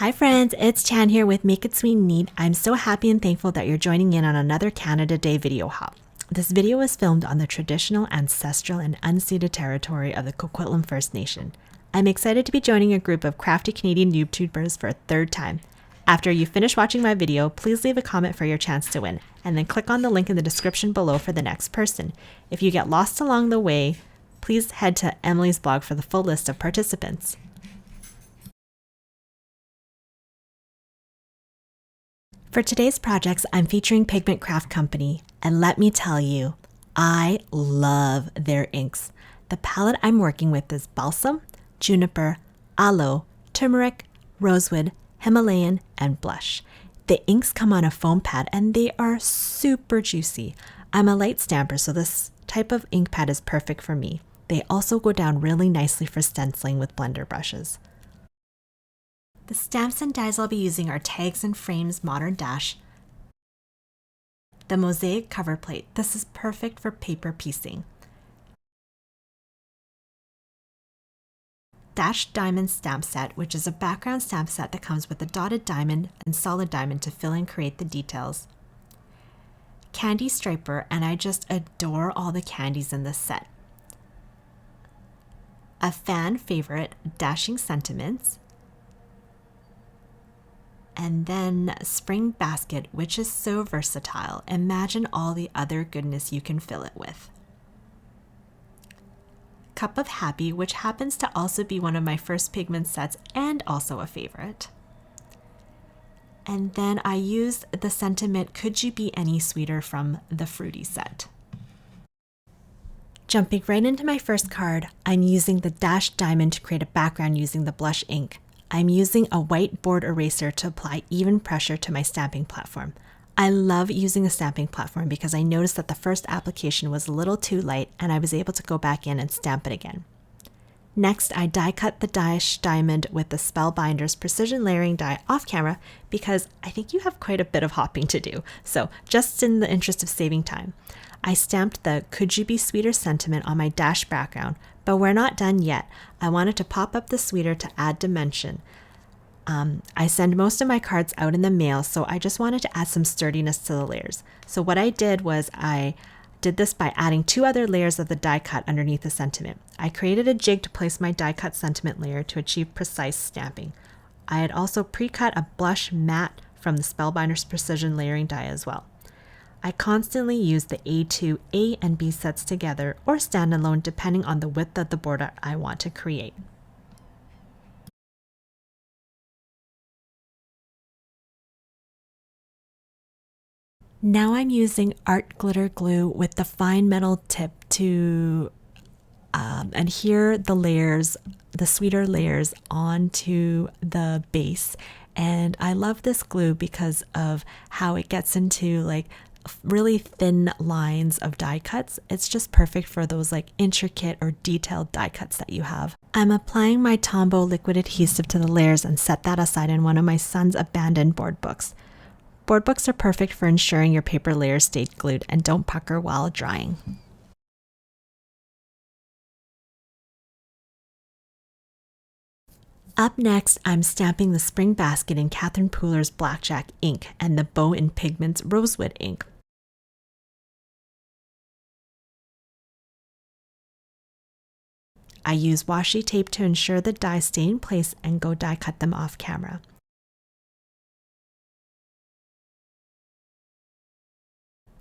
Hi friends, it's Chan here with Make It Sweet and Neat. I'm so happy and thankful that you're joining in on another Canada Day video hop. This video was filmed on the traditional, ancestral, and unceded territory of the kʷikʷəĽ First Nation. I'm excited to be joining a group of crafty Canadian YouTubers for a third time. After you finish watching my video, please leave a comment for your chance to win, and then click on the link in the description below for the next person. If you get lost along the way, please head to Emily's blog for the full list of participants. For today's projects, I'm featuring Pigment Craft Company, and let me tell you, I love their inks. The palette I'm working with is balsam, juniper, aloe, turmeric, rosewood, Himalayan, and blush. The inks come on a foam pad and they are super juicy. I'm a light stamper, so this type of ink pad is perfect for me. They also go down really nicely for stenciling with blender brushes. The stamps and dies I'll be using are Tags and Frames Modern Dash, the Mosaic cover plate. This is perfect for paper piecing. Dash Diamond Stamp Set, which is a background stamp set that comes with a dotted diamond and solid diamond to fill and create the details. Candy Striper, and I just adore all the candies in this set. A fan favorite, Dashing Sentiments. And then Spring Basket, which is so versatile. Imagine all the other goodness you can fill it with. Cup of Happy, which happens to also be one of my first pigment sets and also a favorite. And then I used the sentiment, Could You Be Any Sweeter from the Fruity set. Jumping right into my first card, I'm using the Dash Diamond to create a background using the blush ink. I'm using a white board eraser to apply even pressure to my stamping platform. I love using a stamping platform because I noticed that the first application was a little too light and I was able to go back in and stamp it again. Next, I die cut the Dash Diamond with the Spellbinder's precision layering die off camera because I think you have quite a bit of hopping to do, so just in the interest of saving time. I stamped the Could You Be Sweeter sentiment on my Dash background, but we're not done yet. I wanted to pop up the sweeter to add dimension. I send most of my cards out in the mail, so I just wanted to add some sturdiness to the layers. So what I did was I did this by adding 2 other layers of the die cut underneath the sentiment. I created a jig to place my die cut sentiment layer to achieve precise stamping. I had also pre-cut a blush matte from the Spellbinder's precision layering die as well. I constantly use the A2 A and B sets together or standalone depending on the width of the border I want to create. Now I'm using art glitter glue with the fine metal tip to adhere the layers, the sweeter layers, onto the base. And I love this glue because of how it gets into like really thin lines of die cuts. It's just perfect for those like intricate or detailed die cuts that you have. I'm applying my Tombow liquid adhesive to the layers and set that aside in one of my son's abandoned board books. Board books are perfect for ensuring your paper layers stay glued and don't pucker while drying. Up next, I'm stamping the Spring Basket in Catherine Pooler's Blackjack ink and the Bow in Pigment's Rosewood ink. I use washi tape to ensure the die stay in place and go die cut them off camera.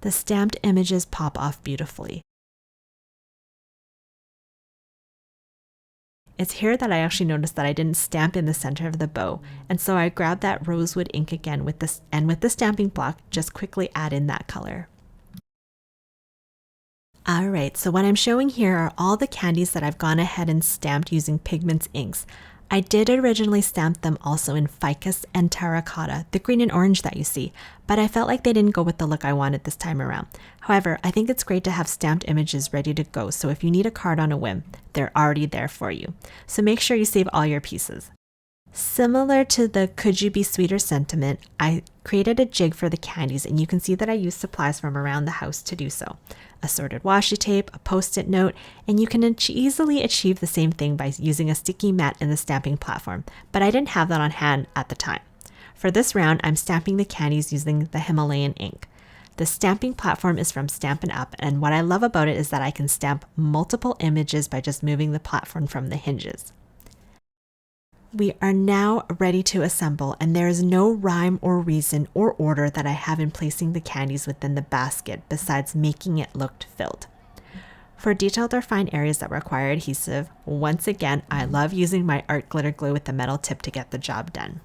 The stamped images pop off beautifully. It's here that I actually noticed that I didn't stamp in the center of the bow, and so I grabbed that rosewood ink again with this, and with the stamping block, just quickly add in that color. Alright, so what I'm showing here are all the candies that I've gone ahead and stamped using Pigment's inks. I did originally stamp them also in ficus and terracotta, the green and orange that you see, but I felt like they didn't go with the look I wanted this time around. However, I think it's great to have stamped images ready to go, so if you need a card on a whim, they're already there for you. So make sure you save all your pieces. Similar to the "could you be sweeter" sentiment, I created a jig for the candies, and you can see that I used supplies from around the house to do so. Assorted washi tape, a post-it note, and you can easily achieve the same thing by using a sticky mat in the stamping platform, but I didn't have that on hand at the time. For this round, I'm stamping the candies using the Himalayan ink. The stamping platform is from Stampin' Up, and what I love about it is that I can stamp multiple images by just moving the platform from the hinges. We are now ready to assemble, and there is no rhyme or reason or order that I have in placing the candies within the basket besides making it look filled. For detailed or fine areas that require adhesive, once again, I love using my art glitter glue with the metal tip to get the job done.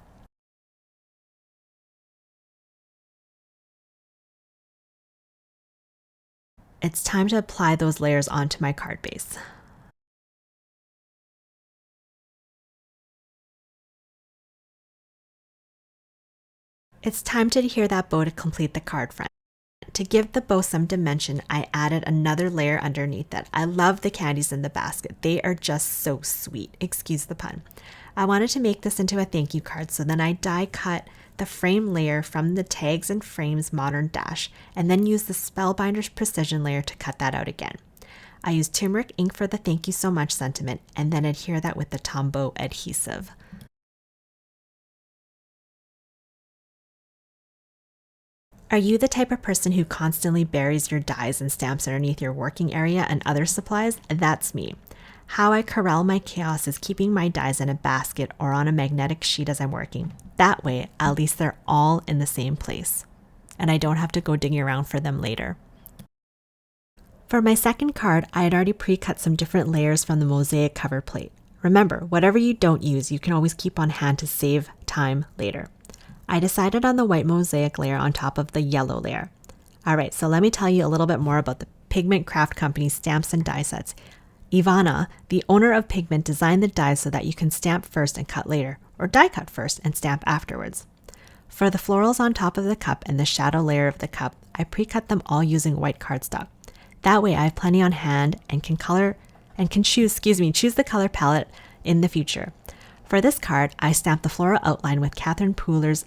It's time to apply those layers onto my card base. It's time to adhere that bow to complete the card front. To give the bow some dimension, I added another layer underneath it. I love the candies in the basket. They are just so sweet. Excuse the pun. I wanted to make this into a thank you card, so then I die cut the frame layer from the Tags and Frames Modern Dash, and then used the Spellbinder's Precision layer to cut that out again. I used turmeric ink for the thank you so much sentiment, and then adhere that with the Tombow adhesive. Are you the type of person who constantly buries your dies and stamps underneath your working area and other supplies? That's me. How I corral my chaos is keeping my dies in a basket or on a magnetic sheet as I'm working. That way, at least they're all in the same place, and I don't have to go digging around for them later. For my second card, I had already pre-cut some different layers from the mosaic cover plate. Remember, whatever you don't use, you can always keep on hand to save time later. I decided on the white mosaic layer on top of the yellow layer. Alright, so let me tell you a little bit more about the Pigment Craft Company stamps and die sets. Ivana, the owner of Pigment, designed the dies so that you can stamp first and cut later, or die cut first and stamp afterwards. For the florals on top of the cup and the shadow layer of the cup, I pre-cut them all using white cardstock. That way I have plenty on hand and can choose the color palette in the future. For this card, I stamped the floral outline with Catherine Pooler's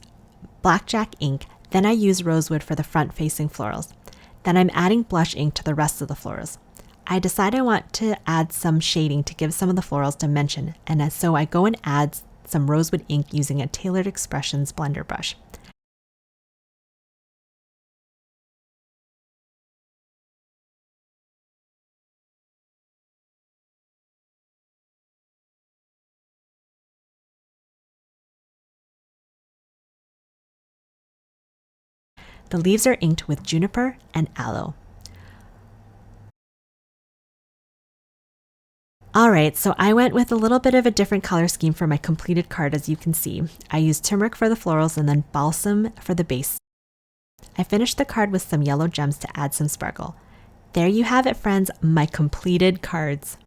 Blackjack ink, then I use rosewood for the front-facing florals. Then I'm adding blush ink to the rest of the florals. I decide I want to add some shading to give some of the florals dimension, and so I go and add some rosewood ink using a Tailored Expressions blender brush. The leaves are inked with juniper and aloe. Alright, so I went with a little bit of a different color scheme for my completed card, as you can see. I used turmeric for the florals and then balsam for the base. I finished the card with some yellow gems to add some sparkle. There you have it, friends, my completed cards.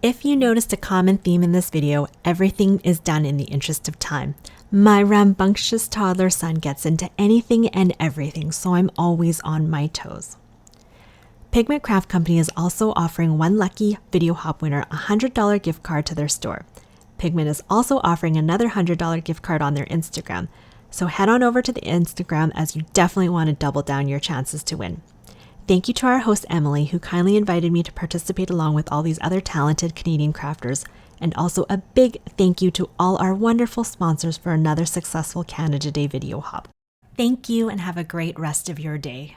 If you noticed a common theme in this video, everything is done in the interest of time. My rambunctious toddler son gets into anything and everything, so I'm always on my toes. Pigment Craft Company is also offering one lucky Video Hop winner a $100 gift card to their store. Pigment is also offering another $100 gift card on their Instagram, so head on over to the Instagram as you definitely want to double down your chances to win. Thank you to our host Emily, who kindly invited me to participate along with all these other talented Canadian crafters, and also a big thank you to all our wonderful sponsors for another successful Canada Day Video Hop. Thank you and have a great rest of your day.